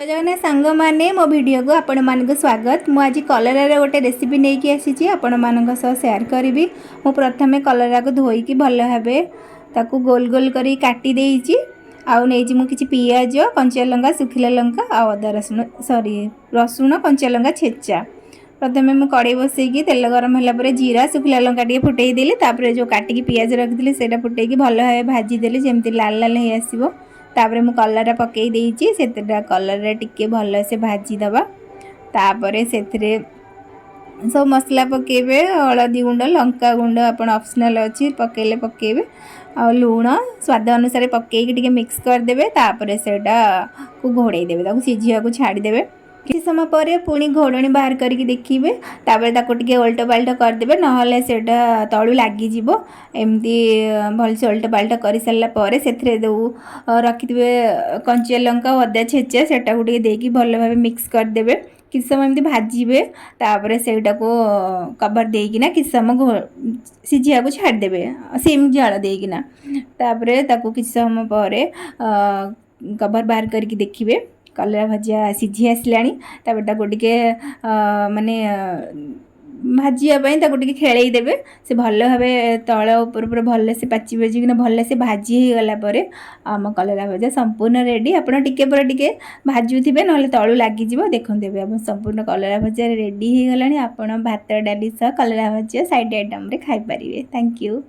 जगन्नाथ सांग मैंने मो वीडियो को आपण मानक स्वागत। मु आज कलरार गोटे रेसिपी नहीं कि आसी आपण मानक सह शेयर करी। मु प्रथमे कलरा को धोईकी भल भाव ताकू गोल गोल करी काटी देइची। आउ नहीं मु किछि पियाज कंचा लंका सुखिला लंका आ अदा रसुण रसुण कंचा लंका छेचा। प्रथमे मु कड़े बसैकी तेल गरम होला जीरा सुखिला लंका टे फुटई देली। तापर जो काटिकी पियाज रखिली सेटा फुटैकी भल भाव भाजी देली जेमती लाल लाल हे आसीबो। तापर मु कलरा पकई देइची सेटा कलरा टिके भल से भाजी दबा। तापर से सब मसला पकेबे हलदी गुंड लंका गुंड आपण ऑप्शनल अछि पकेले पकेबे आ लूण स्वाद अनुसार पकेकी टिके मिक्स कर देबे। तापर सेटा को घोड़े देबे ताको सिझिया को छाड़ी देबे। किसी समय पर पुणी घोड़णी बाहर करके देखिए तापर ताको टिके उल्ट पाल्ट कर देबे नहले सेटा तळु लागी जिवो। एमती भल से उल्ट पाल्ट कर सारा पर से दो रखिथे कंचा लंका अदा छेचा सेटा को टिके देकी भल भाव मिक्स कर देबे। किसी समय एमती भाजीबे तापर सेटा को कवर देकिना किसी समय सिझिया को छाड़ देबे सेम जाल देकिना। तापर ताको किसी समय पर कवर बाहर करके देखिए कलरा भजिया सिझी आसलानी। तापर ताको टिके माने भाजियापाई ताको टिके खेलई देबे से भल भाव तल ऊपर ऊपर भल से पाची बाजिकिना भल से भाजी हो गला परे आम कलरा भजा संपूर्ण रेडी। आपण टिके पर टिके भाजुथिबे नहले तळु लागी जिवो। देखंते हम संपूर्ण कलरा भजा रेडी हो गलानी। आपण भात डाली सह कलरा भजिया साइड आइटम रे खाई परिबे। Thank you.